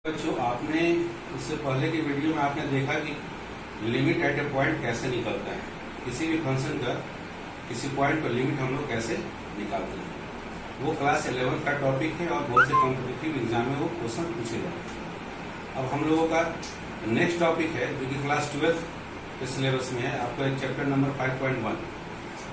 बच्चों, आपने इससे पहले की वीडियो में आपने देखा कि लिमिट एट ए पॉइंट कैसे निकलता है। किसी भी फंक्शन का किसी पॉइंट पर लिमिट हम लोग कैसे निकालते हैं, वो क्लास 11 का टॉपिक है और बहुत से कॉम्पिटिटिव एग्जाम में वो क्वेश्चन पूछे जाते हैं। अब हम लोगों का नेक्स्ट टॉपिक है जो कि क्लास 12 के सिलेबस में है। आपका chapter number 5.1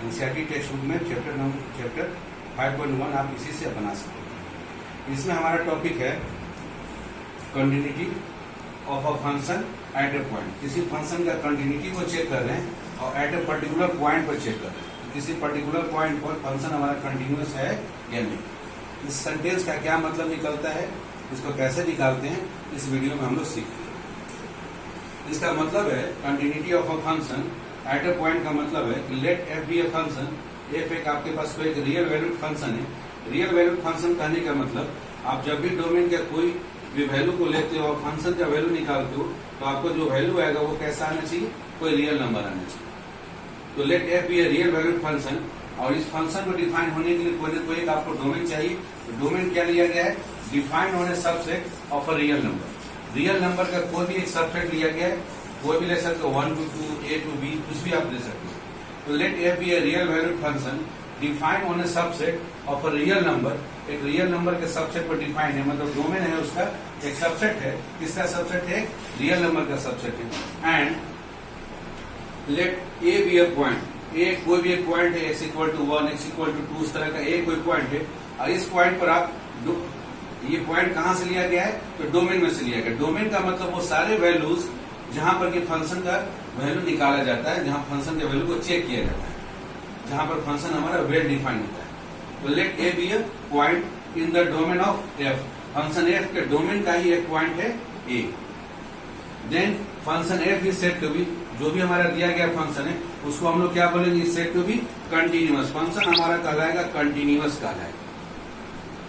NCERT text book में चैप्टर 5.1 आप इसी से बना सकते हैं। इसमें हमारा टॉपिक है continuity of a function at a point. किसी फंक्शन का कंटिन्यूटी को चेक कर रहे हैं और एट ए पर्टिकुलर पॉइंट पर चेक कर रहे हैं, किसी पर्टिकुलर पॉइंट पर फंक्शन हमारा कंटिन्यूअस है या नहीं। इस सेंटेंस का क्या मतलब निकलता है, इसको कैसे निकालते हैं, इस वीडियो में हम लोग सीखेंगे। इसका मतलब है continuity of a function at a point का मतलब है कि let F be a function. F एक आपके पास कोई एक रियल वैल्यूड फंक्शन है। रियल वैल्यूड फंक्शन कहने का मतलब आप जब भी डोमेन के कोई भी वैल्यू को लेते हो और फंक्शन का वैल्यू निकालते हो तो आपको जो वैल्यू आएगा वो कैसा आना चाहिए, कोई रियल नंबर आना चाहिए। तो let F be a real valued function, और इस फंक्शन को डिफाइन होने के लिए कोई ना कोई एक आपको डोमेन चाहिए। तो डोमेन क्या लिया गया है, डिफाइन होने subset of a real number. Real number का कोई भी एक सबसेट लिया गया है, कोई भी ले सकते हो, 1 to 2, A to B, कुछ भी आप ले सकते हो। तो let F be a real valued function define on a subset of a real number. एक रियल नंबर के सबसेट पर डिफाइन है, मतलब डोमेन है उसका एक सबसेट है। किसका सबसेट है, रियल नंबर का सबसेट है। And let A be a point. A कोई भी एक पॉइंट है, x equal to 1, x equal to 2, इस तरह का ए कोई पॉइंट है और इस पॉइंट पर आप ये पॉइंट कहां से लिया गया है, तो डोमेन में से लिया गया। डोमेन का मतलब वो सारे वैल्यूज जहां पर कि फंक्शन का वैल्यू निकाला जाता है, जहां फंक्शन के वैल्यू को चेक किया जाता है, जहां पर फंक्शन हमारा वेल डिफाइंड होता है। तो let A be a point in the domain of F. Function F के डोमेन का ही एक पॉइंट है A. Then function F is said to be, जो भी हमारा दिया गया फंक्शन है उसको हम लोग क्या बोलेंगे, said to be continuous. Function हमारा कहलाएगा कंटिन्यूअस कहलाएगा।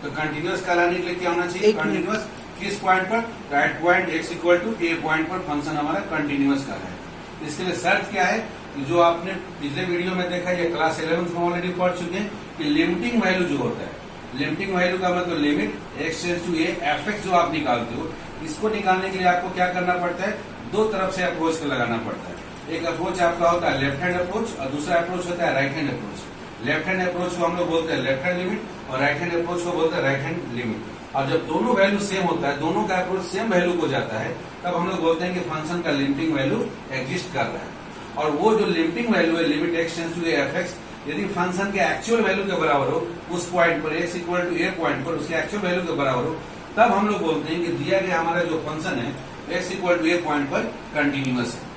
तो कंटिन्यूअस कहलाने के लिए क्या होना चाहिए, कंटिन्यूअस किस पॉइंट पर, at point x equal to A point पर फंक्शन हमारा कंटिन्यूअस कहलाएगा। इसके लिए शर्त क्या है, जो आपने पिछले वीडियो में देखा, ये क्लास 11 में ऑलरेडी पढ़ चुके हैं कि लिमिटिंग वैल्यू जो होता है, लिमिटिंग वैल्यू का मतलब limit x tends to A F X जो आप निकालते हो, इसको निकालने के लिए आपको क्या करना पड़ता है, दो तरफ से अप्रोच को लगाना पड़ता है। एक अप्रोच आपका होता है लेफ्ट हैंड अप्रोच और दूसरा अप्रोच होता है right hand approach. Left hand approach को हम लोग बोलते हैं लेफ्ट हैंड लिमिट और राइट हैंड अप्रोच को बोलते हैं राइट हैंड लिमिट। और जब दोनों वैल्यू सेम होता है, दोनों का अप्रोच सेम वैल्यू को जाता है, तब हम लोग बोलते हैं कि फंक्शन का लिमिटिंग वैल्यू एग्जिस्ट कर रहा है। और वो जो लिमिटिंग वैल्यू है, limit x tends to A F X, यदि फंक्शन के एक्चुअल वैल्यू के बराबर हो, उस पॉइंट पर x equal to A point पर उसके एक्चुअल वैल्यू के बराबर हो, तब हम लोग बोलते हैं कि दिया गया हमारा जो फंक्शन है x equal to A point पर कंटिन्यूअस है।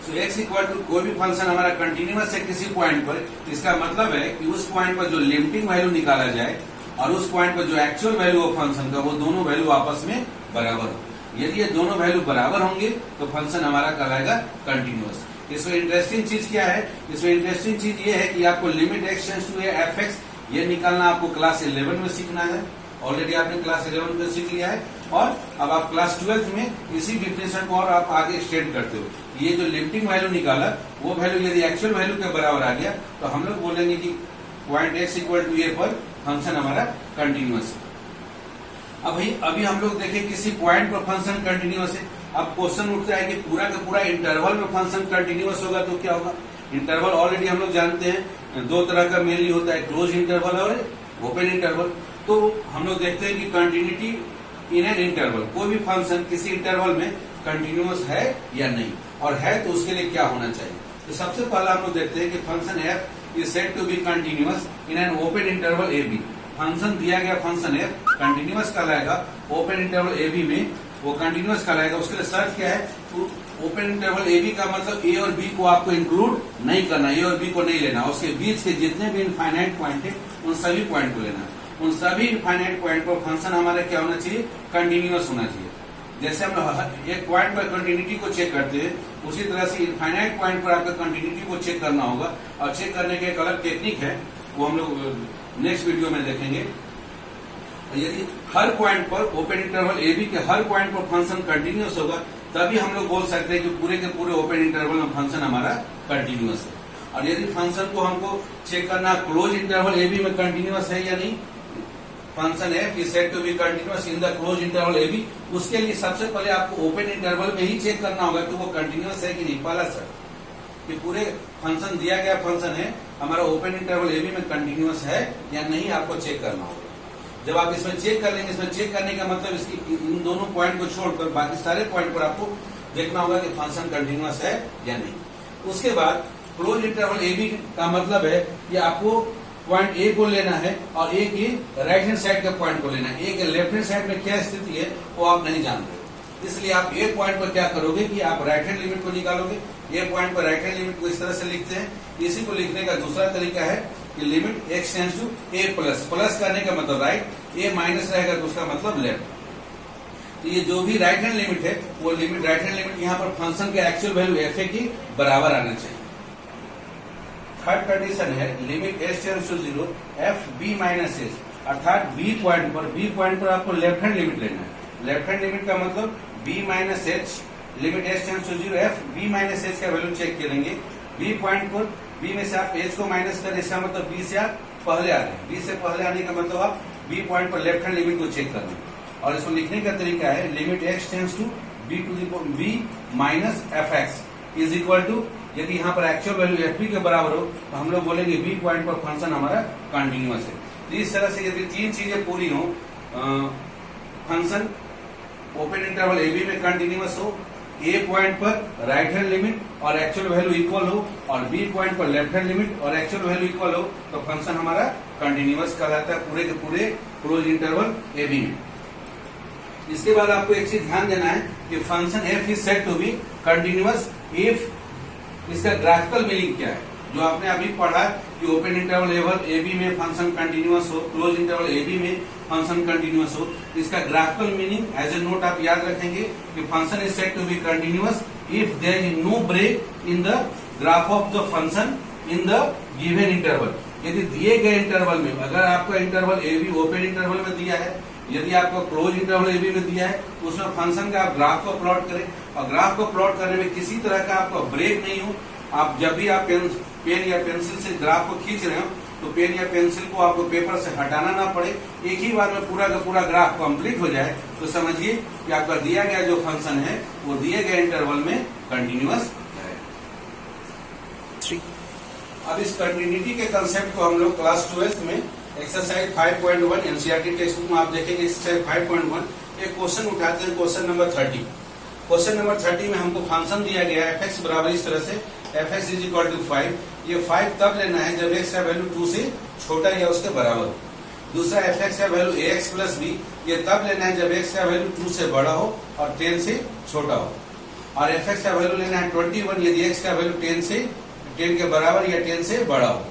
तो x इक्वल टू कोई भी फंक्शन हमारा कंटिन्यूअस है किसी पॉइंट पर, इसका मतलब है कि उस पॉइंट पर जो लिमिटिंग वैल्यू निकाला जाए और उस पॉइंट पर जो एक्चुअल वैल्यू हो फंक्शन का, वो दोनों वैल्यू आपस में बराबर हो। यदि ये दोनों वैल्यू बराबर होंगे तो फंक्शन हमारा कहलाएगा कंटिन्यूअस। इसमें इंटरेस्टिंग चीज क्या है, इसमें इंटरेस्टिंग चीज ये है कि आपको limit x tends to A F X ये निकालना आपको क्लास 11 में सीखना है। ऑलरेडी आपने क्लास 11 में सीख लिया है और अब आप क्लास 12 में इसी डिफिनेशन को और आप आगे एक्सटेंड करते हो। ये जो लिमिटिंग वैल्यू निकाला, वो वैल्यू यदि एक्चुअल वैल्यू के बराबर आ गया तो हम लोग बोलेंगे कि पॉइंट x इक्वल टू ए पर फंक्शन हमारा कंटिन्यूअस है। अभी हम लोग देखें किसी पॉइंट पर फंक्शन कंटिन्यूअस है। अब क्वेश्चन उठता है कि पूरा का पूरा इंटरवल में फंक्शन कंटिन्यूअस होगा तो क्या होगा। इंटरवल ऑलरेडी हम लोग जानते हैं दो तरह का मेनली होता है, क्लोज इंटरवल और ओपन इंटरवल। तो हम लोग देखते हैं कि कंटिन्यूटी इन एन इंटरवल, कोई भी फंक्शन किसी इंटरवल में कंटिन्यूअस है या नहीं, और है तो उसके लिए क्या होना चाहिए। तो सबसे पहला हम लोग देखते हैं कि function F is said to be continuous in an open interval A B. Function दिया गया फंक्शन एफ कंटिन्यूअस कहलाएगा ओपन इंटरवल ए बी में, वो कंटिन्यूअस कहलाएगा। उसके लिए शर्त क्या है, तो ओपन इंटरवल ए बी का मतलब ए और बी को आपको इंक्लूड नहीं करना, ए और बी को नहीं लेना, उसके बीच के जितने भी इनफाइनाइट पॉइंट है उन सभी पॉइंट को लेना। उन सभी इनफाइनाइट पॉइंट पर फंक्शन हमारा क्या होना चाहिए, कंटिन्यूअस होना चाहिए। जैसे हम एक पॉइंट पर कंटिन्यूटी को चेक करते हैं, उसी तरह से इनफाइनाइट पॉइंट पर आपका कंटिन्यूटी को चेक करना होगा। और चेक करने का एक अलग टेक्निक है, वो हम लोग नेक्स्ट वीडियो में देखेंगे। यदि हर पॉइंट पर ओपन इंटरवल ए बी के हर पॉइंट पर फंक्शन कंटिन्यूअस होगा, तभी हम लोग बोल सकते हैं कि पूरे के पूरे ओपन इंटरवल में फंक्शन हमारा कंटिन्यूअस है। और यदि फंक्शन को हमको चेक करना क्लोज इंटरवल ए बी में कंटिन्यूअस है या नहीं, function F is said to be continuous in the close interval A B, उसके लिए सबसे पहले आपको ओपन इंटरवल में ही चेक करना होगा कि वो कंटिन्यूअस है कि नहीं। पहला सर कि पूरे फंक्शन दिया गया फंक्शन है हमारा ओपन इंटरवल ए बी में कंटिन्यूअस है या नहीं, आपको चेक करना होगा। जब आप इसमें चेक कर लेंगे, इसमें चेक करने का मतलब इसकी इन दोनों पॉइंट को छोड़कर बाकी सारे पॉइंट पर आपको देखना होगा कि फंक्शन कंटिन्यूअस है या नहीं। उसके बाद क्लोज इंटरवल ए बी का मतलब है कि आपको पॉइंट ए को लेना है और ए की राइट हैंड साइड के पॉइंट को लेना है। ए के लेफ्ट हैंड साइड में क्या स्थिति है वो आप नहीं जानते, इसलिए आप ए पॉइंट पर क्या करोगे कि आप राइट हैंड लिमिट को निकालोगे। ए पॉइंट पर राइट हैंड लिमिट को इस तरह से लिखते हैं। इसी को लिखने का दूसरा तरीका है कि limit X tends to A plus, plus करने का मतलब राइट, ए माइनस रहेगा तो उसका मतलब लेफ्ट। तो ये जो भी राइट हैंड लिमिट है वो लिमिट राइट हैंड लिमिट यहाँ पर फंक्शन के एक्चुअल वैल्यू एफ ए की बराबर आना चाहिए। थर्ड कंडीशन है limit H tends to 0 F B minus H, अर्थात बी पॉइंट पर आपको लेफ्ट हैंड लिमिट लेना है। लेफ्ट हैंड लिमिट का मतलब B minus H, limit H tends to 0 F B minus H का वैल्यू चेक करेंगे। बी पॉइंट पर बी में से आप एच को माइनस करें, इसका मतलब बी से आप पहले आ रहे हैं। बी से पहले आने का मतलब आप बी पॉइंट पर लेफ्ट हैंड लिमिट को चेक कर लें। और इसको लिखने का तरीका है limit X tends to B minus F X is equal to, यदि यहाँ पर एक्चुअल वैल्यू एफ बी के बराबर हो तो हम लोग बोलेंगे बी पॉइंट पर फंक्शन हमारा कंटिन्यूअस है। तो इस तरह से यदि तीन चीजें पूरी हो, function open interval A B में कंटिन्यूअस हो, ए पॉइंट पर राइट हैंड लिमिट और एक्चुअल वैल्यू इक्वल हो, और बी पॉइंट पर लेफ्ट हैंड लिमिट और एक्चुअल वैल्यू इक्वल हो, तो फंक्शन हमारा कंटिन्यूअस कहलाता है पूरे के पूरे क्लोज इंटरवल ए बी में। इसके बाद आपको एक चीज ध्यान देना है कि function F is said to be continuous if, इसका ग्राफिकल मीनिंग क्या है जो आपने अभी पढ़ा कि ओपन इंटरवल ए बी में फंक्शन कंटिन्यूअस हो, क्लोज इंटरवल ए बी में फंक्शन कंटिन्यूअस हो। इसका graphical meaning as a note आप याद रखेंगे कि function is said to be continuous if there is no break in the graph of the function in the given interval. यदि दिए गए इंटरवल में, अगर आपका interval A be open interval में दिया है, यदि आपको क्लोज इंटरवल ए बी में दिया है तो उसमें फंक्शन का आप ग्राफ को प्लॉट करें, और ग्राफ को प्लॉट करने में किसी तरह का आपको ब्रेक नहीं हो। आप जब भी आप पेन या पेंसिल से ग्राफ को खींच रहे हो तो पेन या पेंसिल को आपको पेपर से हटाना ना पड़े, एक ही बार में पूरा का पूरा ग्राफ कंप्लीट हो जाए, तो समझिए कि आपका दिया गया जो फंक्शन है वो दिए गए इंटरवल में कंटिन्यूअस है। अब इस कंटिन्यूटी के कंसेप्ट को हम लोग क्लास 12th में एक्सरसाइज 5.1 एनसीईआरटी टेक्स्ट बुक में आप देखेंगे। एक्सरसाइज 5.1 एक क्वेश्चन उठाते हैं, क्वेश्चन नंबर 30। क्वेश्चन नंबर 30 में हमको फंक्शन दिया गया है एफ एक्स बराबर इस तरह से, F X is equal to 5। ये 5 तब लेना है जब एक्स का वैल्यू 2 से छोटा या उसके बराबर हो। दूसरा एफ एक्स का वैल्यू ए एक्स प्लस बी, ये तब लेना है जब एक्स का वैल्यू 2 से बड़ा हो और 10 से छोटा हो। और एफ एक्स का वैल्यू लेना है 21 यदि एक्स का वैल्यू 10 के बराबर या 10 से बड़ा हो।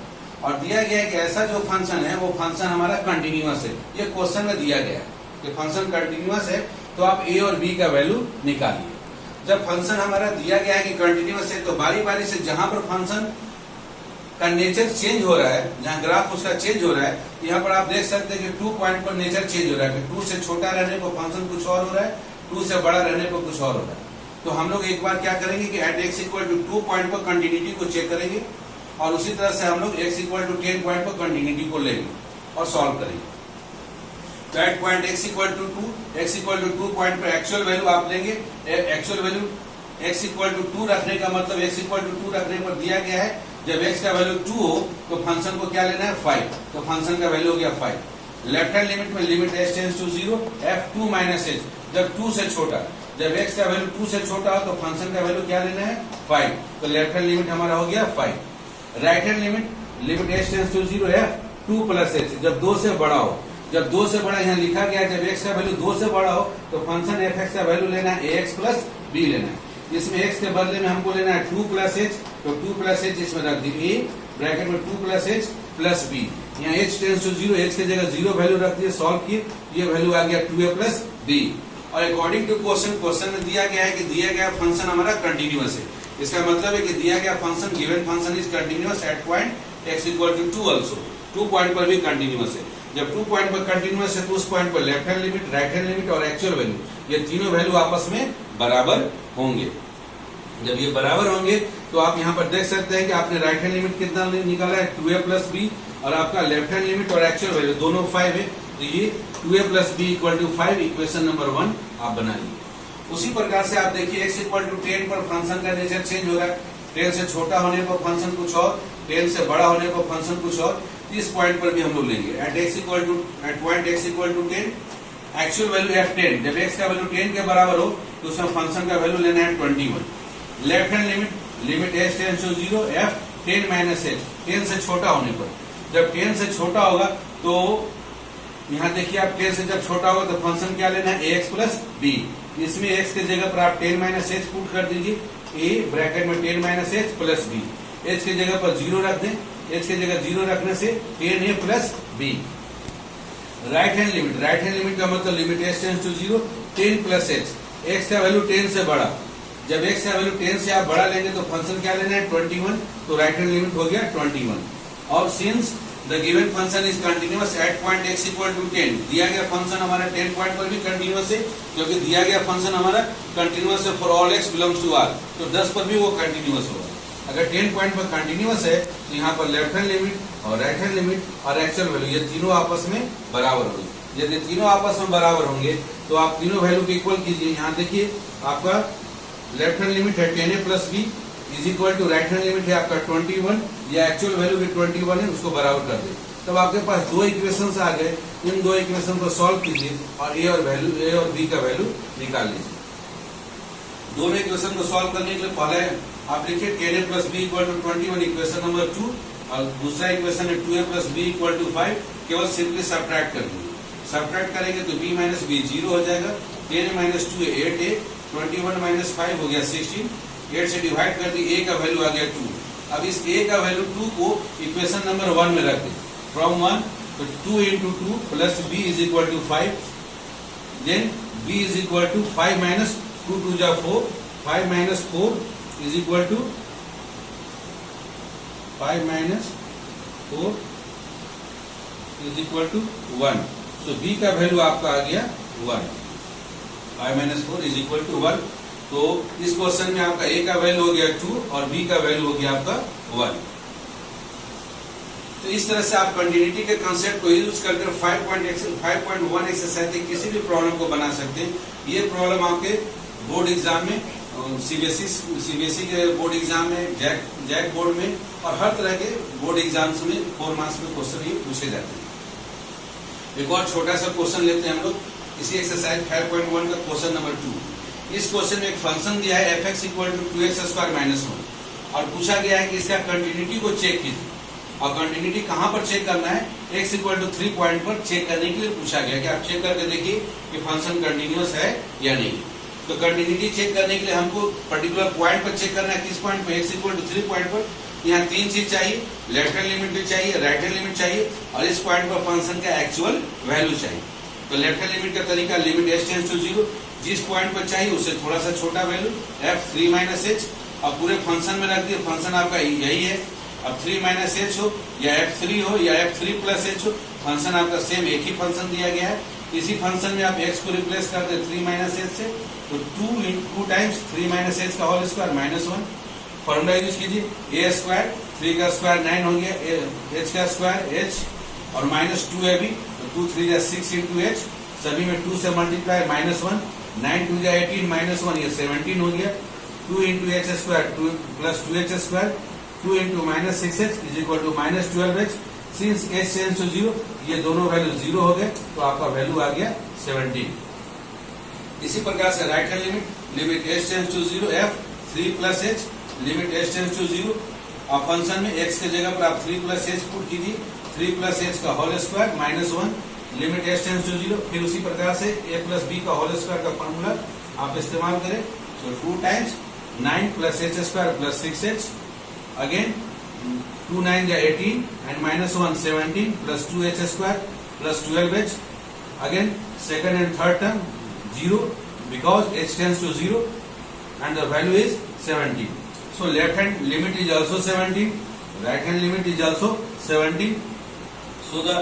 और दिया गया है कि ऐसा जो फंक्शन है वो फंक्शन हमारा कंटिन्यूअस है। ये क्वेश्चन में दिया गया है कि फंक्शन कंटिन्यूअस है, तो आप ए और बी का वैल्यू निकालिए। जब फंक्शन हमारा दिया गया है कि कंटिन्यूअस है, तो बारी बारी से जहां पर फंक्शन का नेचर चेंज हो रहा है, जहां ग्राफ उसका चेंज हो रहा है, यहाँ पर आप देख सकते हैं कि 2 पॉइंट पर नेचर चेंज हो रहा है। 2 से छोटा रहने पर फंक्शन कुछ और हो रहा है, 2 से बड़ा रहने पर कुछ और हो रहा है। तो हम लोग एक बार क्या करेंगे कि at x equal to 2 point पर कंटिन्यूटी को चेक करेंगे, और उसी तरह से हम लोग एक्स इक्वल टू 10 पॉइंट पर कंटिन्यूटी को लेंगे और सॉल्व करेंगे। तो at point x equal to 2 point पर एक्चुअल वैल्यू आप लेंगे। Actual value x equal to 2 रखने का मतलब एक्स इक्वल टू 2 रखने पर दिया गया है जब एक्स का वैल्यू 2 हो तो फंक्शन को क्या लेना है 5, तो फंक्शन का वैल्यू हो गया 5। लेफ्ट हैंड लिमिट में limit H tends to 0 f 2 minus h, जब 2 से छोटा, जब एक्स का वैल्यू 2 से छोटा हो तो फंक्शन का वैल्यू क्या लेना है 5, तो लेफ्ट हैंड लिमिट हमारा हो गया 5। Right hand limit H tends to 0 f 2 plus h, जब 2 से बड़ा हो, जब 2 से बड़ा यहाँ लिखा गया जब एक्स का वैल्यू 2 से बड़ा हो तो फंक्शन एफ एक्स का वैल्यू लेना है ए एक्स प्लस बी लेना है। इसमें x के बदले में हमको लेना है 2 प्लस एच, तो 2 प्लस एच इसमें रख दी, ए ब्रैकेट में 2 प्लस एच प्लस बी। यहाँ h टेंड्स टू 0, एच की जगह 0 वैल्यू रख दिए, सॉल्व किए, ये वैल्यू आ गया 2a प्लस बी। और अकॉर्डिंग टू क्वेश्चन में दिया गया है कि दिया गया फंक्शन हमारा कंटिन्यूअस है। इसका मतलब है कि दिया गया function given function is continuous at point x equal to 2 also. 2 point पर भी कंटिन्यूअस है। जब 2 पॉइंट पर कंटिन्यूअस है तो उस पॉइंट पर left hand limit, right hand limit और एक्चुअल वैल्यू, ये तीनों वैल्यू आपस में बराबर होंगे। जब ये बराबर होंगे तो आप यहाँ पर देख सकते हैं कि आपने राइट हैंड लिमिट कितना निकाला है 2a प्लस बी, और आपका लेफ्ट हैंड लिमिट और एक्चुअल वैल्यू दोनों 5 है, तो ये 2a plus b equal to 5 equation number 1 आप बना लीजिए। उसी प्रकार से आप देखिए x इक्वल टू 10 पर फंक्शन का नेचर चेंज हो रहा है। 10 से छोटा होने पर फंक्शन कुछ और, 10 से बड़ा होने पर फंक्शन कुछ और। इस पॉइंट पर भी हम लोग लेंगे at point x equal to 10 actual value f10, जब x का वैल्यू 10 के बराबर हो तो उसमें फंक्शन का वैल्यू लेना है 21। Left hand limit h tends to 0 f 10 minus h, 10 से छोटा होने पर। जब 10 से छोटा होगा तो यहाँ देखिए आप 10 से जब छोटा होगा तो फंक्शन क्या लेना है ax प्लस b। इसमें x के जगह पर आप 10 माइनस h पुट कर दीजिए, a ब्रैकेट में 10 minus h plus b। h के जगह पर 0 रख दें, h के जगह 0 रखने से 10a plus b। Right hand limit का मतलब limit h tends to 0 10 plus h, x का वैल्यू 10 से बड़ा। जब x का वैल्यू 10 से आप बड़ा लेंगे तो फंक्शन क्या लेना है 21, तो राइट हैंड लिमिट हो गया 21। और since the given function is continuous at point x equal to 10, दिया गया फंक्शन हमारा 10 पॉइंट पर भी कंटिन्यूअस है, क्योंकि दिया गया फंक्शन हमारा कंटिन्यूअस है for all x belongs to r, तो 10 पर भी वो कंटिन्यूअस होगा। अगर 10 पॉइंट पर कंटिन्यूअस है तो यहाँ पर लेफ्ट हैंड लिमिट और राइट हैंड लिमिट और एक्चुअल वैल्यू ये तीनों आपस में बराबर होंगे। यदि तीनों आपस में बराबर होंगे तो आप तीनों वैल्यू को इक्वल कीजिए। यहाँ देखिए आपका लेफ्ट हैंड लिमिट है 10a plus b is equal to right hand limit है आपका 21, या एक्चुअल वैल्यू भी 21 है, उसको बराबर कर दे। तब आपके पास दो इक्वेशन आ गए, इन दो इक्वेशन को सॉल्व कीजिए और a और b का वैल्यू निकाल लीजिए। दोनों इक्वेशन को सॉल्व करने के लिए पहले आप लिखिए 10a plus b equal to 21 equation number 2, और दूसरा इक्वेशन है 2a plus b equal to 5। केवल सिंपली सब्ट्रैक्ट कर दीजिए, सब्ट्रैक्ट करेंगे तो b माइनस b 0 हो जाएगा, 10 माइनस 2 8a, 21 माइनस 5 हो गया 16, 8 से डिवाइड कर दी, a का वैल्यू आ गया 2। अब इस a का वैल्यू 2 को इक्वेशन नंबर 1 में रख दें, फ्रॉम 1 तो 2 into 2 plus b is equal to 5, then b is equal to 5 minus 2 2 जा 4, 5 minus 4 is equal to 5 minus 4 is equal to 1। So b का वैल्यू आपका आ गया 1, 5 माइनस 4 इज इक्वल टू 1। तो इस क्वेश्चन में आपका a का वैल्यू हो गया 2 और b का वैल्यू हो गया आपका 1। तो इस तरह से आप कंटिन्यूटी के कंसेप्ट को यूज करके 5.1 एक्सरसाइज के किसी भी प्रॉब्लम को बना सकते हैं। ये प्रॉब्लम आपके बोर्ड एग्जाम में, सीबीएसई के बोर्ड एग्जाम में, जैक बोर्ड में और हर तरह के बोर्ड एग्जाम्स में 4 मार्क्स में क्वेश्चन ये पूछे जाते हैं। एक और छोटा सा क्वेश्चन लेते हैं हम लोग, इसी एक्सरसाइज 5.1 का क्वेश्चन नंबर 2। इस क्वेश्चन में एक फंक्शन दिया है f(x) equal to 2x square minus 1 और पूछा गया है कि इसका कंटिन्यूटी को चेक कीजिए। और कंटिन्यूटी कहां पर चेक करना है, x इक्वल टू 3 पॉइंट पर चेक करने के लिए पूछा गया कि आप चेक करके देखिए कि फंक्शन कंटिन्यूअस है या नहीं। तो कंटिन्यूटी चेक करने के लिए हमको पर्टिकुलर पॉइंट पर चेक करना है। किस पॉइंट पर, x इक्वल टू 3 पॉइंट पर। यहाँ 3 चीज चाहिए, लेफ्ट हैंड लिमिट भी चाहिए, राइट हैंड लिमिट चाहिए और इस पॉइंट पर फंक्शन का एक्चुअल वैल्यू चाहिए। तो लेफ्ट हैंड लिमिट का तरीका लिमिट h टेंड्स टू 0, जिस पॉइंट पर चाहिए उससे थोड़ा सा छोटा वैल्यू f 3 माइनस h, अब पूरे फंक्शन में रख दिए। फंक्शन आपका यही है, अब 3 माइनस h हो या f3 हो या f3 प्लस h हो, फंक्शन आपका सेम एक ही फंक्शन दिया गया है। इसी फंक्शन में आप x को रिप्लेस कर दे 3 माइनस h से, तो 2 टाइम्स 3 माइनस h का whole square minus 1। Formula use कीजिए, a स्क्वायर 3 का स्क्वायर 9 हो गया, h का स्क्वायर h और माइनस 2ab, तो 2 3 जा 6 इंटू h, सभी में 2 से मल्टीप्लाई माइनस 1, 9 2 जा 18 माइनस 1 ये 17 हो गया। 2 into h square 2 plus 2h square, 2 into minus 6h is equal to minus 12h। Since h tends to 0, ये दोनों वैल्यू 0 हो गए, तो आपका वैल्यू आ गया 17। इसी प्रकार से right hand limit h tends to 0 f 3 plus h, limit h tends to 0। अब फंक्शन में x के जगह पर आप 3 प्लस h पुट कीजिए, 3 प्लस h का whole square minus 1, limit h tends to 0। फिर उसी प्रकार से a प्लस b का होल स्क्वायर का फॉर्मूला आप इस्तेमाल करें, so 2 times 9 plus h square plus 6h, again 2 9 जा 18 and minus 1 17 plus 2h square plus 12h, again second and third term 0 because h tends to 0 and the value is 17. So left hand limit is also 17, right hand limit is also 17. So the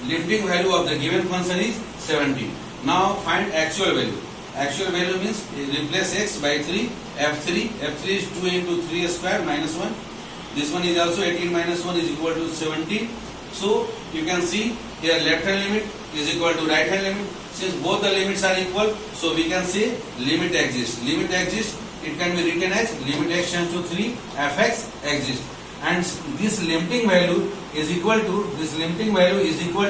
limiting value of the given function is 17. Now find actual value. Actual value means replace x by 3, f3 is 2 into 3 square minus 1. This one is also 18 minus 1 is equal to 17. So you can see here left hand limit is equal to right hand limit. Since both the limits are equal, so we can say limit exists. Limit exists, it can be written as limit x tends to 3 fx exists. And this limiting value is equal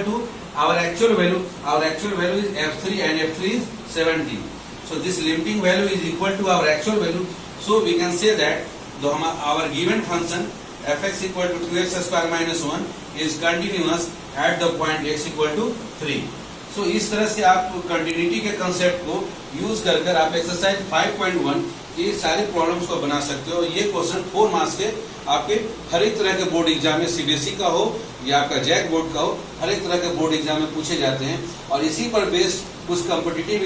to our actual value. Our actual value is f3 and f3 is 17. So this limiting value is equal to our actual value. So we can say that our given function fx equal to 2x square minus 1 is continuous at the point x equal to 3. So इस तरह से आप continuity के concept को use कर आप exercise 5.1 ये सारे प्रॉब्लम्स को बना सकते हो। ये क्वेश्चन 4 मार्क्स के आपके हर एक तरह के बोर्ड एग्जाम में सीबीएसई का हो या आपका जैक बोर्ड का हो, हर एक तरह के बोर्ड एग्जाम में पूछे जाते हैं और इसी पर बेस्ड कुछ कॉम्पिटिटिव